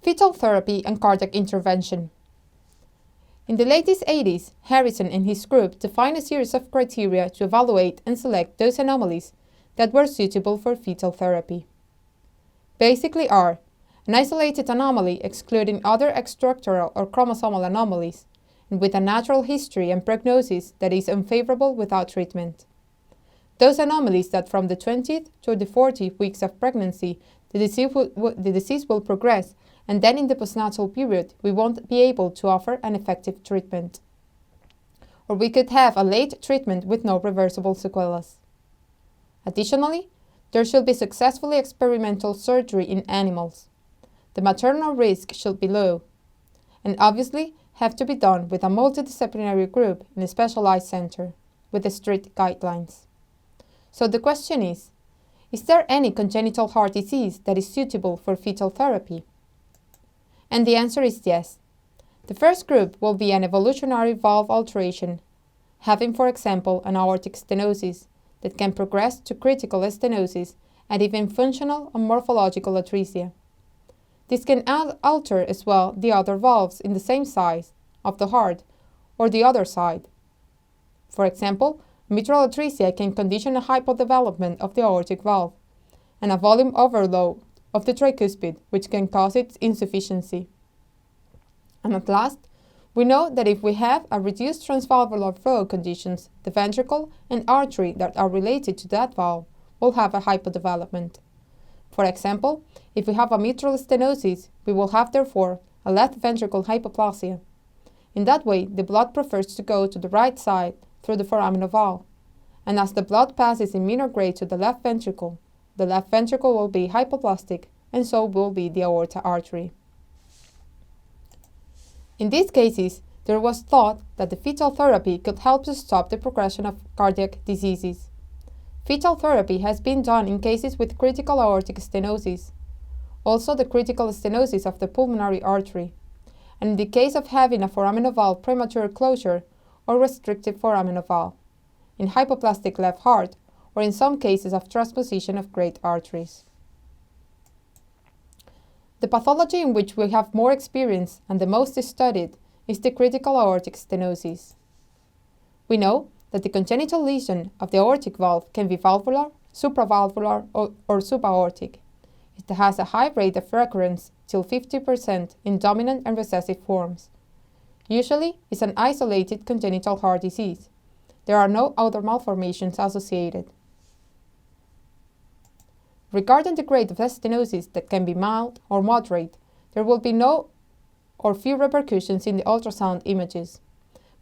Fetal therapy and cardiac intervention. In the late 80s, Harrison and his group defined a series of criteria to evaluate and select those anomalies that were suitable for fetal therapy. Basically are an isolated anomaly excluding other structural or chromosomal anomalies, and with a natural history and prognosis that is unfavorable without treatment. Those anomalies that from the 20th to the 40th weeks of pregnancy, the disease will progress, and then in the postnatal period, we won't be able to offer an effective treatment. Or we could have a late treatment with no reversible sequelae. Additionally, there should be successfully experimental surgery in animals. The maternal risk should be low, and obviously have to be done with a multidisciplinary group in a specialized center, with strict guidelines. So the question is there any congenital heart disease that is suitable for fetal therapy? And the answer is yes. The first group will be an evolutionary valve alteration, having, for example, an aortic stenosis that can progress to critical stenosis and even functional or morphological atresia. This can alter as well the other valves in the same size of the heart or the other side. For example, mitral atresia can condition a hypodevelopment of the aortic valve and a volume overload of the tricuspid, which can cause its insufficiency. And at last, we know that if we have a reduced transvalvular flow conditions, the ventricle and artery that are related to that valve will have a hypodevelopment. For example, if we have a mitral stenosis, we will have therefore a left ventricle hypoplasia. In that way, the blood prefers to go to the right side through the foraminal valve, and as the blood passes in minor grade to the left ventricle will be hypoplastic, and so will be the aorta artery. In these cases, there was thought that the fetal therapy could help to stop the progression of cardiac diseases. Fetal therapy has been done in cases with critical aortic stenosis, also the critical stenosis of the pulmonary artery, and in the case of having a foraminal valve premature closure or restrictive foraminal valve, in hypoplastic left heart, or in some cases of transposition of great arteries. The pathology in which we have more experience and the most studied is the critical aortic stenosis. We know that the congenital lesion of the aortic valve can be valvular, supravalvular, or subaortic. It has a high rate of recurrence, till 50% in dominant and recessive forms. Usually, it's an isolated congenital heart disease. There are no other malformations associated. Regarding the grade of stenosis that can be mild or moderate, there will be no or few repercussions in the ultrasound images.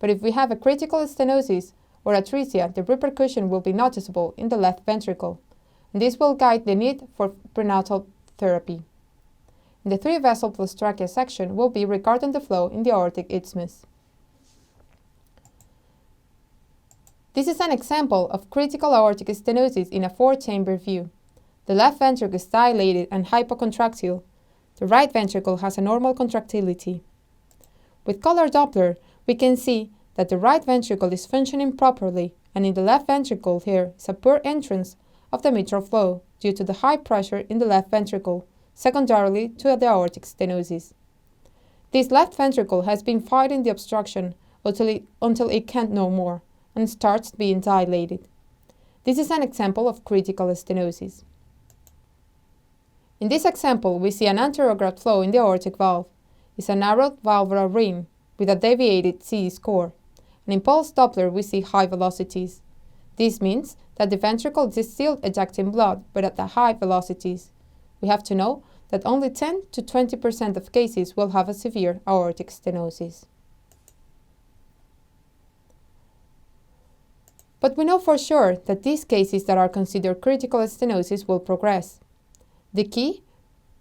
But if we have a critical stenosis or atresia, the repercussion will be noticeable in the left ventricle, and this will guide the need for prenatal therapy. In the 3-vessel plus trachea section will be regarding the flow in the aortic isthmus. This is an example of critical aortic stenosis in a 4-chamber view. The left ventricle is dilated and hypocontractile. The right ventricle has a normal contractility. With color Doppler, we can see that the right ventricle is functioning properly, and in the left ventricle here is a poor entrance of the mitral flow due to the high pressure in the left ventricle, secondarily to the aortic stenosis. This left ventricle has been fighting the obstruction until it can't no more and starts being dilated. This is an example of critical stenosis. In this example, we see an anterograde flow in the aortic valve. It's a narrowed valvular ring with a deviated C score. And in pulse Doppler, we see high velocities. This means that the ventricle is still ejecting blood, but at the high velocities. We have to know that only 10 to 20% of cases will have a severe aortic stenosis. But we know for sure that these cases that are considered critical stenosis will progress. The key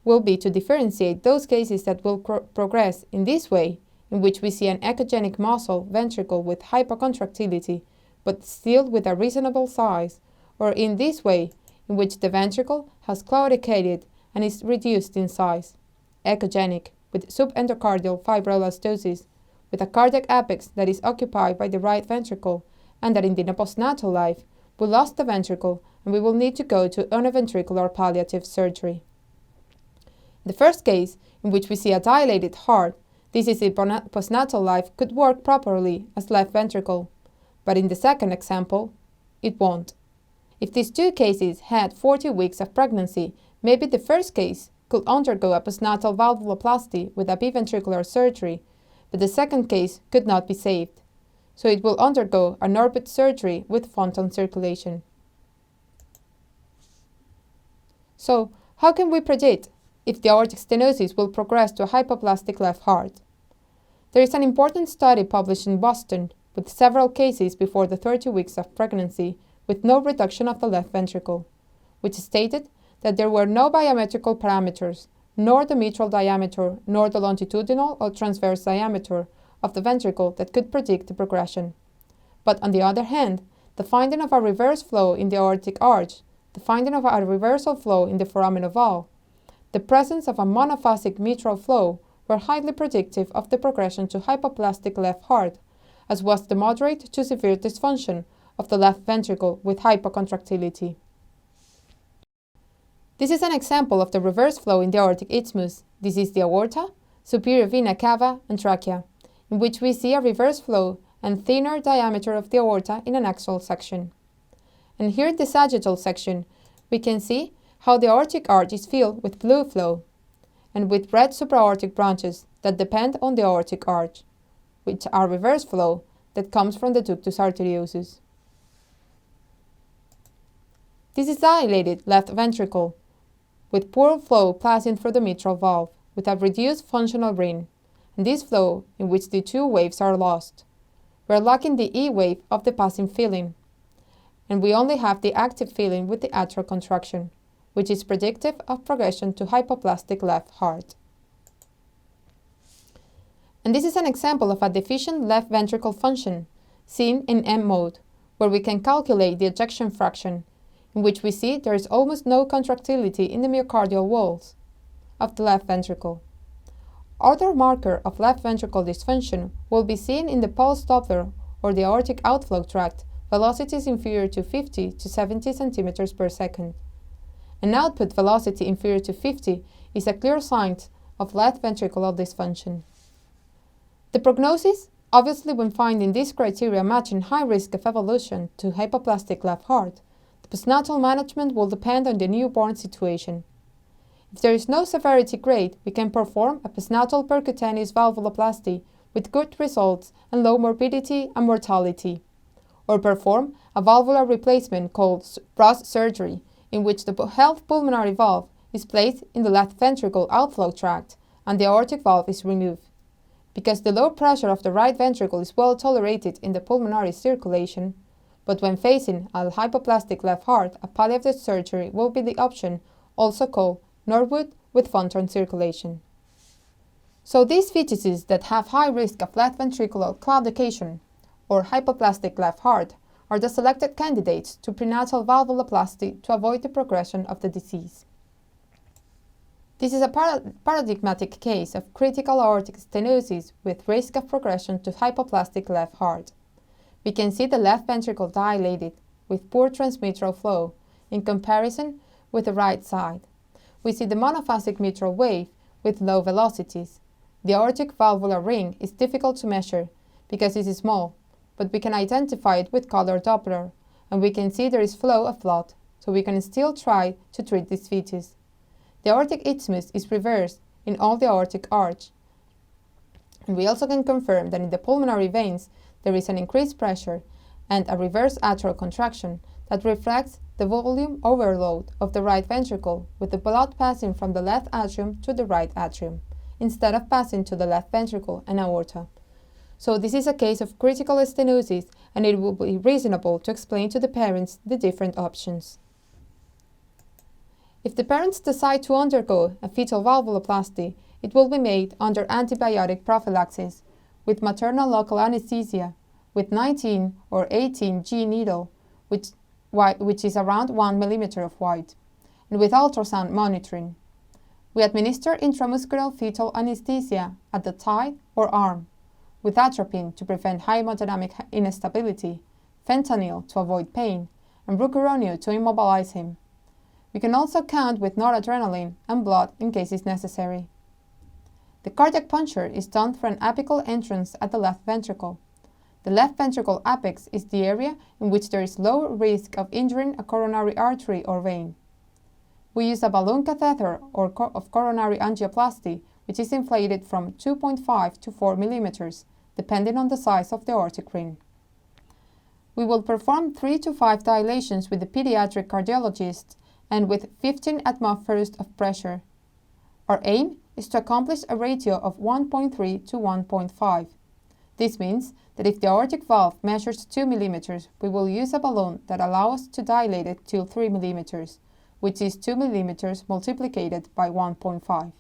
will be to differentiate those cases that will progress in this way, in which we see an echogenic muscle ventricle with hypercontractility, but still with a reasonable size, or in this way, in which the ventricle has claudicated and is reduced in size, echogenic, with subendocardial fibroelastosis, with a cardiac apex that is occupied by the right ventricle, and that in the postnatal life, we lost the ventricle and we will need to go to univentricular palliative surgery. In the first case, in which we see a dilated heart, this is if postnatal life could work properly as left ventricle, but in the second example, it won't. If these two cases had 40 weeks of pregnancy, maybe the first case could undergo a postnatal valvuloplasty with a biventricular surgery, but the second case could not be saved, so it will undergo an orbit surgery with phantom circulation. So, how can we predict if the aortic stenosis will progress to a hypoplastic left heart? There is an important study published in Boston with several cases before the 30 weeks of pregnancy with no reduction of the left ventricle, which stated that there were no biometrical parameters, nor the mitral diameter, nor the longitudinal or transverse diameter of the ventricle that could predict the progression. But on the other hand, the finding of a reverse flow in the aortic arch, the finding of a reversal flow in the foramen valve, the presence of a monophasic mitral flow were highly predictive of the progression to hypoplastic left heart, as was the moderate to severe dysfunction of the left ventricle with hypocontractility. This is an example of the reverse flow in the aortic isthmus. This is the aorta, superior vena cava, and trachea, in which we see a reverse flow and thinner diameter of the aorta in an axial section. And here in the sagittal section, we can see how the aortic arch is filled with blue flow and with red supraaortic branches that depend on the aortic arch, which are reverse flow that comes from the ductus arteriosus. This is dilated left ventricle, with poor flow passing through the mitral valve, with a reduced functional ring, and this flow in which the two waves are lost. We are lacking the E wave of the passing filling, and we only have the active filling with the atrial contraction, which is predictive of progression to hypoplastic left heart. And this is an example of a deficient left ventricle function, seen in M mode, where we can calculate the ejection fraction, in which we see there is almost no contractility in the myocardial walls of the left ventricle. Other marker of left ventricle dysfunction will be seen in the pulse Doppler or the aortic outflow tract, velocities inferior to 50 to 70 centimeters per second. An output velocity inferior to 50 is a clear sign of left ventricular dysfunction. The prognosis, obviously when finding these criteria matching high risk of evolution to hypoplastic left heart, the postnatal management will depend on the newborn situation. If there is no severity grade, we can perform a postnatal percutaneous valvuloplasty with good results and low morbidity and mortality, or perform a valvular replacement called Ross surgery, in which the health pulmonary valve is placed in the left ventricle outflow tract and the aortic valve is removed. Because the low pressure of the right ventricle is well tolerated in the pulmonary circulation, but when facing a hypoplastic left heart, a palliative surgery will be the option, also called Norwood with phantom circulation. So these fetuses that have high risk of left ventricular claudication or hypoplastic left heart are the selected candidates to prenatal valvuloplasty to avoid the progression of the disease. This is a paradigmatic case of critical aortic stenosis with risk of progression to hypoplastic left heart. We can see the left ventricle dilated with poor transmitral flow in comparison with the right side. We see the monophasic mitral wave with low velocities. The aortic valvular ring is difficult to measure because it is small, but we can identify it with color Doppler, and we can see there is flow of blood, so we can still try to treat this fetus. The aortic isthmus is reversed in all the aortic arch, and we also can confirm that in the pulmonary veins there is an increased pressure and a reverse atrial contraction that reflects the volume overload of the right ventricle, with the blood passing from the left atrium to the right atrium, instead of passing to the left ventricle and aorta. So this is a case of critical stenosis, and it will be reasonable to explain to the parents the different options. If the parents decide to undergo a fetal valvuloplasty, it will be made under antibiotic prophylaxis, with maternal local anesthesia, with 19 or 18 G needle, which is around 1 millimeter of wide, and with ultrasound monitoring. We administer intramuscular fetal anesthesia at the thigh or arm, with atropine to prevent hemodynamic instability, fentanyl to avoid pain, and rocuronium to immobilize him. We can also count with noradrenaline and blood in cases necessary. The cardiac puncture is done through an apical entrance at the left ventricle. The left ventricle apex is the area in which there is low risk of injuring a coronary artery or vein. We use a balloon catheter of coronary angioplasty, which is inflated from 2.5 to 4 millimeters, depending on the size of the aortic ring. We will perform 3 to 5 dilations with the pediatric cardiologist and with 15 atmospheres of pressure. Our aim is to accomplish a ratio of 1.3 to 1.5. This means that if the aortic valve measures 2 millimeters, we will use a balloon that allows us to dilate it till 3 millimeters, which is 2 millimeters multiplied by 1.5.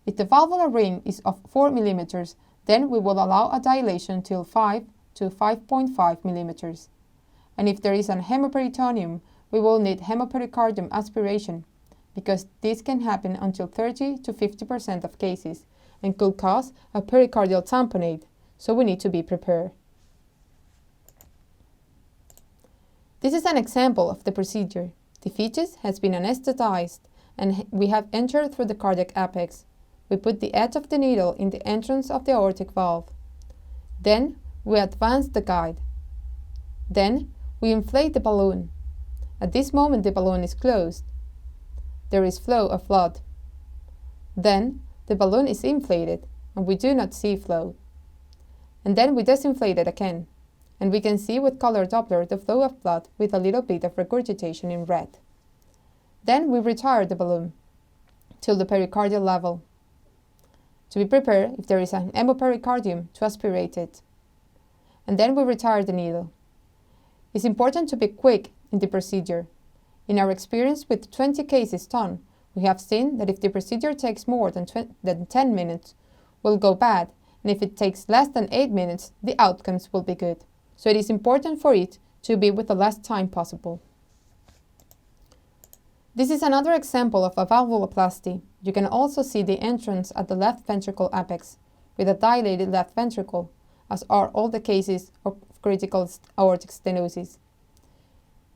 If the valvular ring is of 4 millimeters, then we will allow a dilation till 5 to 5.5 millimeters. And if there is an hemoperitoneum, we will need hemopericardium aspiration, because this can happen until 30 to 50% of cases and could cause a pericardial tamponade, so we need to be prepared. This is an example of the procedure. The fetus has been anesthetized and we have entered through the cardiac apex. We put the edge of the needle in the entrance of the aortic valve. Then we advance the guide. Then we inflate the balloon. At this moment the balloon is closed. There is flow of blood. Then the balloon is inflated and we do not see flow. And then we disinflate it again, and we can see with color Doppler the flow of blood with a little bit of regurgitation in red. Then we retire the balloon till the pericardial level, to be prepared if there is an hemopericardium to aspirate it. And then we retire the needle. It's important to be quick in the procedure. In our experience with 20 cases done, we have seen that if the procedure takes more than 10 minutes, it will go bad, and if it takes less than 8 minutes, the outcomes will be good. So it is important for it to be with the less time possible. This is another example of a valvuloplasty. You can also see the entrance at the left ventricle apex with a dilated left ventricle, as are all the cases of critical aortic stenosis.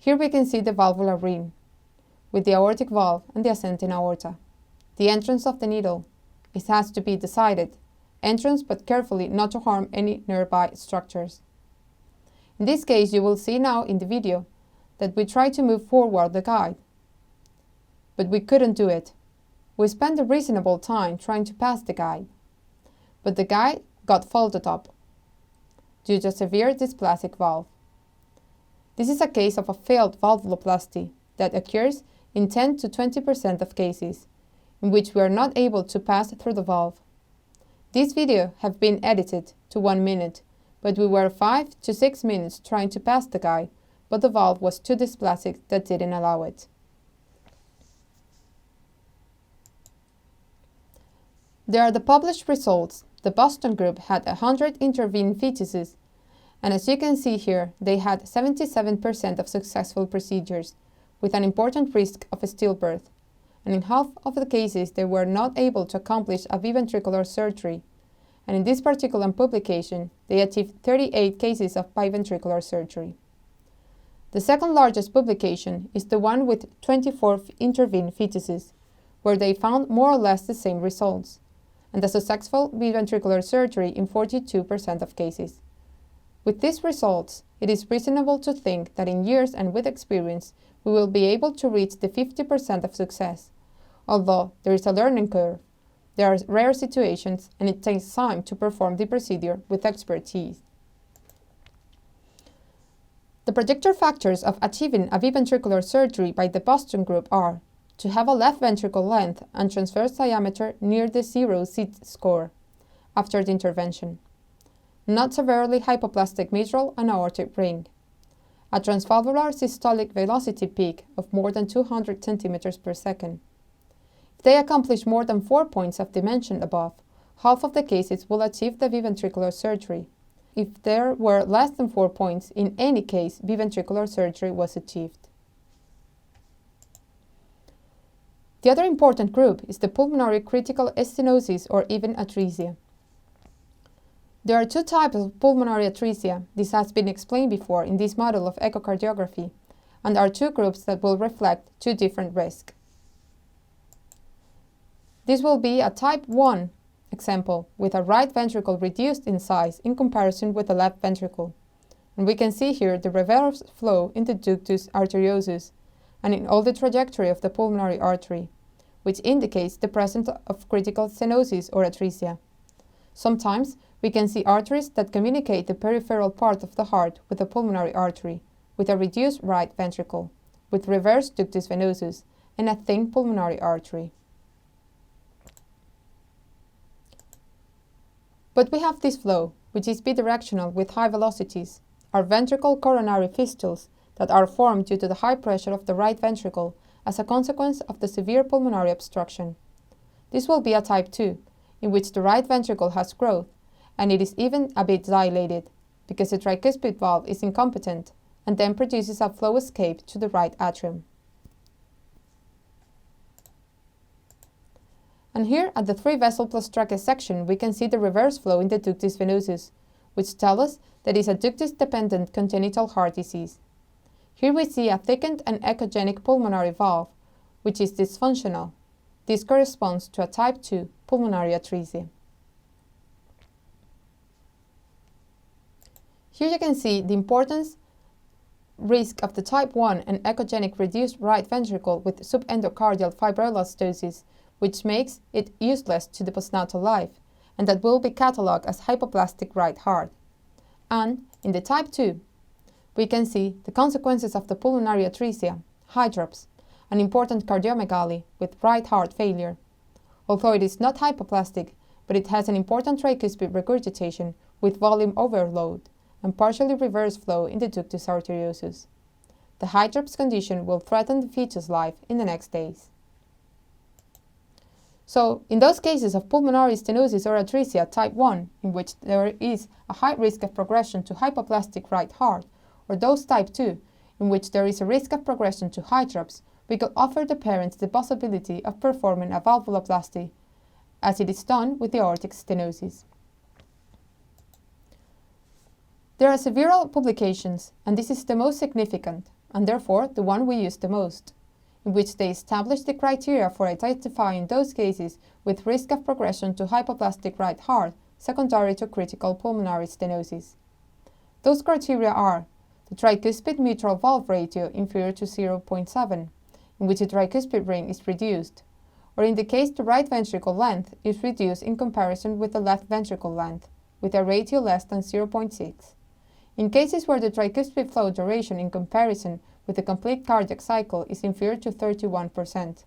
Here we can see the valvular ring with the aortic valve and the ascending aorta. The entrance of the needle. It has to be decided. Entrance, but carefully not to harm any nearby structures. In this case, you will see now in the video that we tried to move forward the guide, but we couldn't do it. We spent a reasonable time trying to pass the guide, but the guide got folded up due to a severe dysplasic valve. This is a case of a failed valvuloplasty that occurs in 10 to 20% of cases, in which we are not able to pass through the valve. This video have been edited to 1 minute, but we were 5 to 6 minutes trying to pass the guide, but the valve was too dysplasic that didn't allow it. There are the published results. The Boston group had 100 intervened fetuses, and as you can see here, they had 77% of successful procedures, with an important risk of stillbirth. And in half of the cases they were not able to accomplish a biventricular surgery, and in this particular publication they achieved 38 cases of biventricular surgery. The second largest publication is the one with 24 intervened fetuses, where they found more or less the same results, and a successful biventricular surgery in 42% of cases. With these results, it is reasonable to think that in years and with experience, we will be able to reach the 50% of success. Although there is a learning curve, there are rare situations and it takes time to perform the procedure with expertise. The predictor factors of achieving a biventricular surgery by the Boston group are to have a left ventricle length and transverse diameter near the 0 SID score after the intervention, not severely hypoplastic mitral and aortic ring, a transvalvular systolic velocity peak of more than 200 centimeters per second. If they accomplish more than 4 points of the mentioned above, half of the cases will achieve the biventricular surgery. If there were less than 4 points, in any case, biventricular surgery was achieved. The other important group is the pulmonary critical stenosis or even atresia. There are two types of pulmonary atresia. This has been explained before in this model of echocardiography. and are two groups that will reflect two different risks. This will be a type 1 example with a right ventricle reduced in size in comparison with the left ventricle. And we can see here the reverse flow in the ductus arteriosus and in all the trajectory of the pulmonary artery, which indicates the presence of critical stenosis or atresia. Sometimes we can see arteries that communicate the peripheral part of the heart with the pulmonary artery, with a reduced right ventricle, with reverse ductus venosus, and a thin pulmonary artery. But we have this flow, which is bidirectional with high velocities, our ventricle coronary fistulas that are formed due to the high pressure of the right ventricle as a consequence of the severe pulmonary obstruction. This will be a type 2, in which the right ventricle has growth, and it is even a bit dilated, because the tricuspid valve is incompetent and then produces a flow escape to the right atrium. And here at the 3-vessel plus trachea section we can see the reverse flow in the ductus venosus, which tells us that it is a ductus-dependent congenital heart disease. Here we see a thickened and echogenic pulmonary valve, which is dysfunctional. This corresponds to a type 2 pulmonary atresia. Here you can see the importance risk of the type 1 and echogenic reduced right ventricle with subendocardial fibrinostosis, which makes it useless to the postnatal life, and that will be catalogued as hypoplastic right heart. And in the type 2, we can see the consequences of the pulmonary atresia, hydrops, an important cardiomegaly with right heart failure. Although it is not hypoplastic, but it has an important tricuspid regurgitation with volume overload and partially reverse flow in the ductus arteriosus. The hydrops condition will threaten the fetus life in the next days. So, in those cases of pulmonary stenosis or atresia type 1, in which there is a high risk of progression to hypoplastic right heart, or those type 2, in which there is a risk of progression to hydrops, we could offer the parents the possibility of performing a valvuloplasty, as it is done with the aortic stenosis. There are several publications, and this is the most significant, and therefore the one we use the most, in which they establish the criteria for identifying those cases with risk of progression to hypoplastic right heart secondary to critical pulmonary stenosis. Those criteria are the tricuspid mitral valve ratio inferior to 0.7, in which the tricuspid ring is reduced, or in the case the right ventricle length is reduced in comparison with the left ventricle length, with a ratio less than 0.6. In cases where the tricuspid flow duration in comparison with the complete cardiac cycle is inferior to 31%,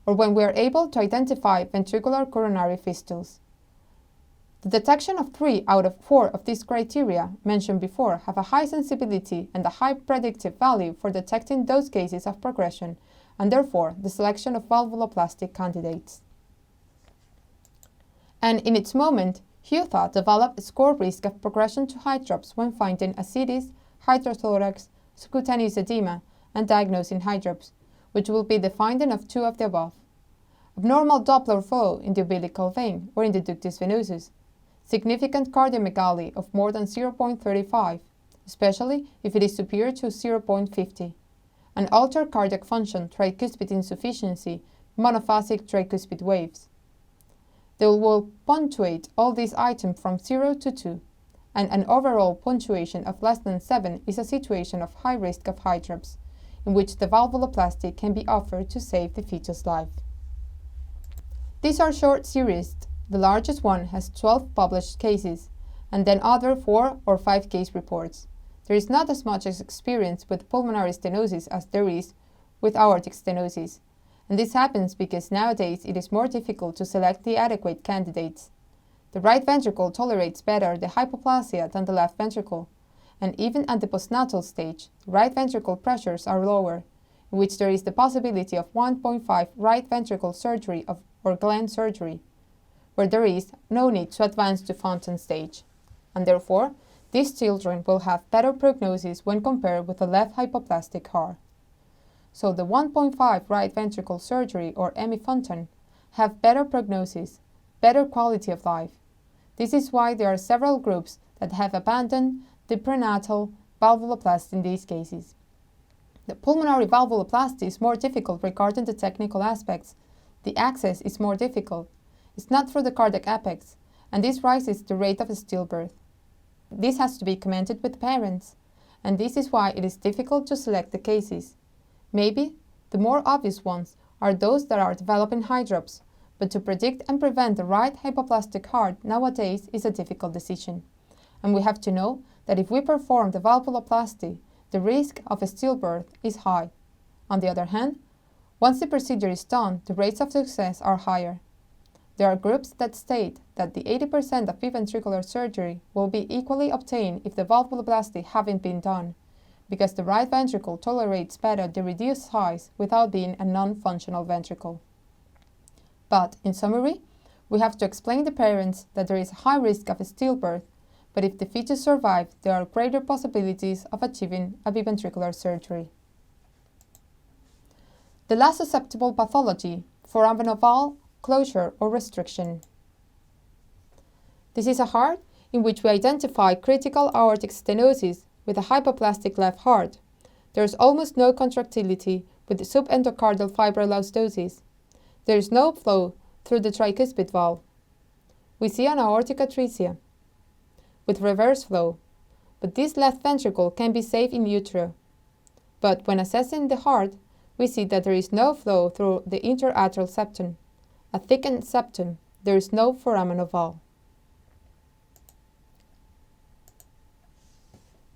or when we are able to identify ventricular coronary fistulas. The detection of 3 out of 4 of these criteria mentioned before have a high sensibility and a high predictive value for detecting those cases of progression, and therefore the selection of valvuloplastic candidates. And in its moment, Hutha developed a score risk of progression to hydrops when finding ascites, hydrothorax, subcutaneous edema, and diagnosing hydrops, which will be the finding of 2 of the above. Abnormal Doppler flow in the umbilical vein or in the ductus venosus, significant cardiomegaly of more than 0.35, especially if it is superior to 0.50, and altered cardiac function, tricuspid insufficiency, monophasic tricuspid waves. They will punctuate all these items from 0 to 2, and an overall punctuation of less than 7 is a situation of high risk of hydrops, in which the valvuloplasty can be offered to save the fetus life. These are short series. The largest one has 12 published cases, and then other 4 or 5 case reports. There is not as much experience with pulmonary stenosis as there is with aortic stenosis, and this happens because nowadays it is more difficult to select the adequate candidates. The right ventricle tolerates better the hypoplasia than the left ventricle, and even at the postnatal stage, the right ventricle pressures are lower, in which there is the possibility of 1.5 right ventricle surgery or Glenn surgery, where there is no need to advance to Fountain stage, and therefore these children will have better prognosis when compared with the left hypoplastic heart. So the 1.5 right ventricle surgery or Fountain have better prognosis, better quality of life. This is why there are several groups that have abandoned the prenatal valvuloplasty in these cases. The pulmonary valvuloplasty is more difficult regarding the technical aspects. The access is more difficult. It's not through the cardiac apex, and this rises the rate of stillbirth. This has to be commented with parents, and this is why it is difficult to select the cases. Maybe the more obvious ones are those that are developing hydrops, but to predict and prevent the right hypoplastic heart nowadays is a difficult decision. And we have to know that if we perform the valvuloplasty, the risk of a stillbirth is high. On the other hand, once the procedure is done, the rates of success are higher. There are groups that state that the 80% of ventricular surgery will be equally obtained if the valvuloplasty haven't been done, because the right ventricle tolerates better the reduced size without being a non-functional ventricle. But, in summary, we have to explain to parents that there is a high risk of a stillbirth, but if the fetus survives, there are greater possibilities of achieving a biventricular surgery. The last susceptible pathology, foramen valve closure or restriction. This is a heart in which we identify critical aortic stenosis with a hypoplastic left heart. There is almost no contractility with subendocardial fibroelasthosis. There is no flow through the tricuspid valve. We see an aortic atresia with reverse flow, but this left ventricle can be safe in utero. But when assessing the heart, we see that there is no flow through the interatrial septum. A thickened septum, there is no foramen valve.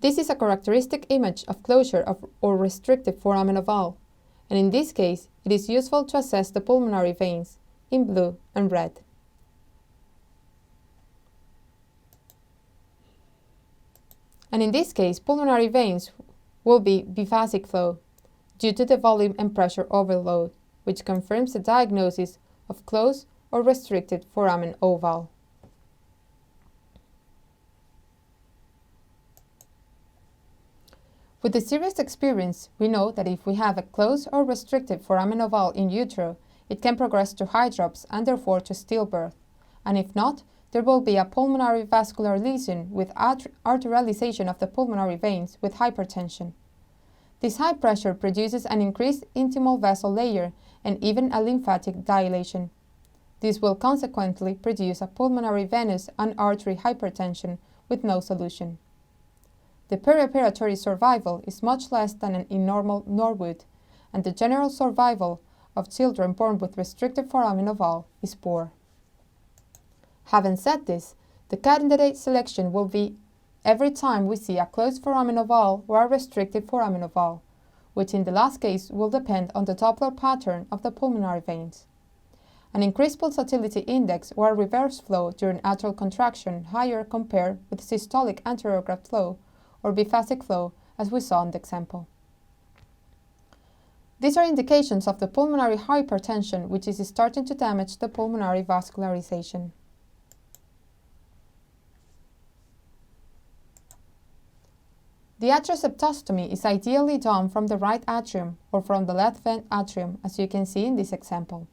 This is a characteristic image of closure of or restrictive foramen valve, and in this case, it is useful to assess the pulmonary veins in blue and red. And in this case, pulmonary veins will be biphasic flow due to the volume and pressure overload, which confirms the diagnosis of closed or restricted foramen valve. With the serious experience, we know that if we have a closed or restricted foramen valve in utero, it can progress to hydrops and therefore to stillbirth, and if not, there will be a pulmonary vascular lesion with arterialization of the pulmonary veins with hypertension. This high pressure produces an increased intimal vessel layer and even a lymphatic dilation. This will consequently produce a pulmonary venous and artery hypertension with no solution. The perioperatory survival is much less than in normal Norwood, and the general survival of children born with restricted foramen valve is poor. Having said this, the candidate selection will be every time we see a closed foramen valve or a restricted foramen valve, which in the last case will depend on the Doppler pattern of the pulmonary veins. An increased pulsatility index or a reverse flow during atrial contraction higher compared with systolic anterograph flow or biphasic flow as we saw in the example. These are indications of the pulmonary hypertension which is starting to damage the pulmonary vascularization. The atrioseptostomy is ideally done from the right atrium or from the left vent atrium, as you can see in this example.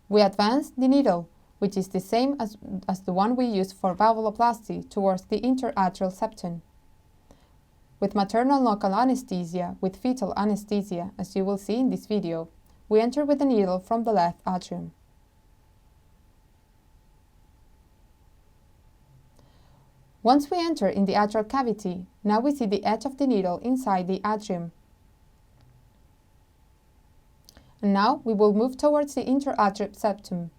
We advance the needle, which is the same as the one we used for valvuloplasty, towards the interatrial septum. With maternal local anesthesia, with fetal anesthesia, as you will see in this video, we enter with the needle from the left atrium. Once we enter in the atrial cavity, now we see the edge of the needle inside the atrium. And now we will move towards the interatrial septum.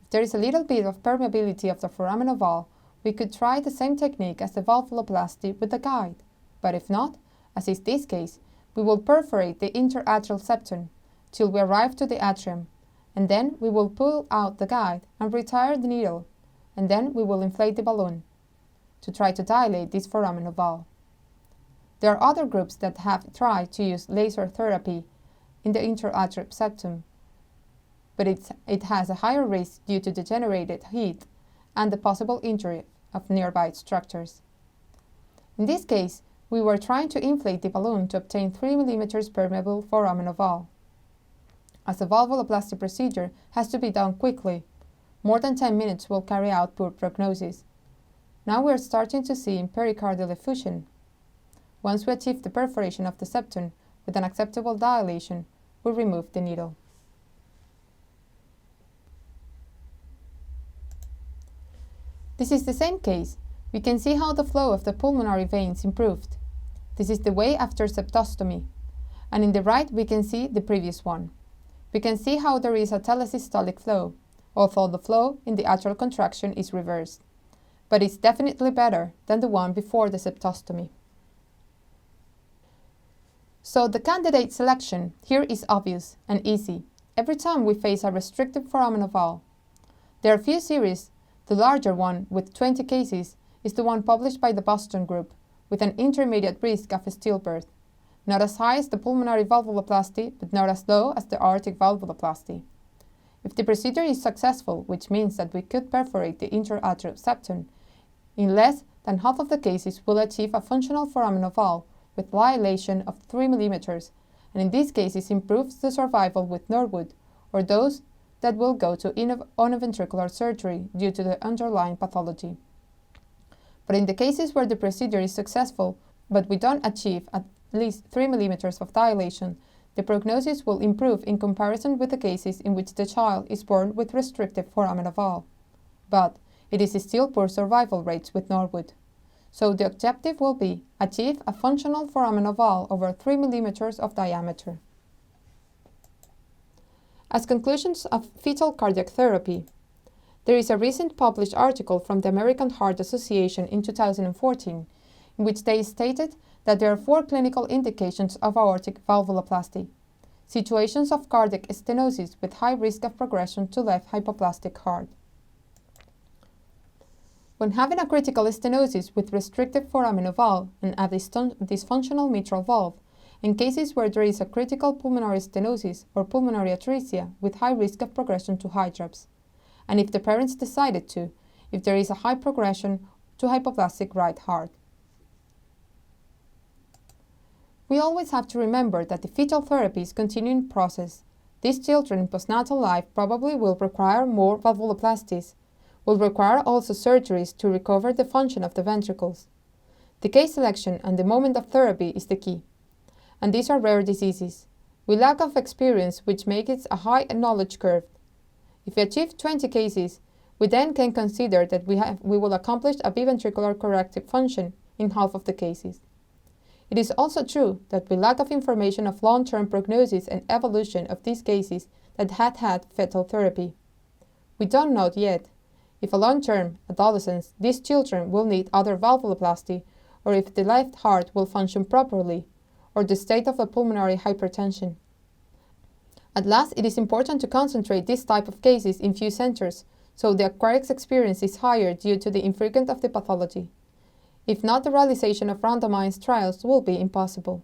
If there is a little bit of permeability of the foramen valve, we could try the same technique as the valvuloplasty with the guide. But if not, as is this case, we will perforate the interatrial septum till we arrive to the atrium, and then we will pull out the guide and retire the needle, and then we will inflate the balloon to try to dilate this foramen valve. There are other groups that have tried to use laser therapy in the interatrial septum, but it has a higher risk due to the generated heat and the possible injury of nearby structures. In this case, we were trying to inflate the balloon to obtain 3 mm permeable foramen valve. As the valvuloplasty procedure has to be done quickly, more than 10 minutes will carry out poor prognosis. Now we are starting to see pericardial effusion. Once we achieve the perforation of the septum, with an acceptable dilation, we remove the needle. This is the same case. We can see how the flow of the pulmonary veins improved. This is the way after septostomy. And in the right, we can see the previous one. We can see how there is a telesystolic flow, although the flow in the atrial contraction is reversed. But it's definitely better than the one before the septostomy. So the candidate selection here is obvious and easy every time we face a restrictive foramen valve. There are few series. The larger one, with 20 cases, is the one published by the Boston group, with an intermediate risk of stillbirth, not as high as the pulmonary valvuloplasty, but not as low as the aortic valvuloplasty. If the procedure is successful, which means that we could perforate the interatrial septum, in less than half of the cases we'll achieve a functional foramen valve with dilation of 3 mm, and in these cases improves the survival with Norwood, or those that will go to univentricular surgery due to the underlying pathology. But in the cases where the procedure is successful, but we don't achieve at least 3 mm of dilation, the prognosis will improve in comparison with the cases in which the child is born with restrictive foramen valve. But it is still poor survival rates with Norwood. So the objective will be achieve a functional foramen valve over 3 mm of diameter. As conclusions of fetal cardiac therapy, there is a recent published article from the American Heart Association in 2014, in which they stated that there are 4 clinical indications of aortic valvuloplasty: situations of cardiac stenosis with high risk of progression to left hypoplastic heart. When having a critical stenosis with restrictive foramen valve and a dysfunctional mitral valve, in cases where there is a critical pulmonary stenosis or pulmonary atresia with high risk of progression to hydrops, and if the parents decided to, if there is a high progression to hypoplastic right heart. We always have to remember that the fetal therapy is a continuing process. These children in postnatal life probably will require more valvuloplasties, will require also surgeries to recover the function of the ventricles. The case selection and the moment of therapy is the key. And these are rare diseases. We lack of experience, which makes it a high knowledge curve. If we achieve 20 cases, we then can consider that we will accomplish a biventricular corrective function in half of the cases. It is also true that we lack of information of long-term prognosis and evolution of these cases that had fetal therapy. We don't know yet if a long-term adolescence these children will need other valvuloplasty, or if the left heart will function properly, or the state of the pulmonary hypertension. At last, it is important to concentrate this type of cases in few centers, so the acquired experience is higher due to the infrequent of the pathology. If not, the realization of randomized trials will be impossible.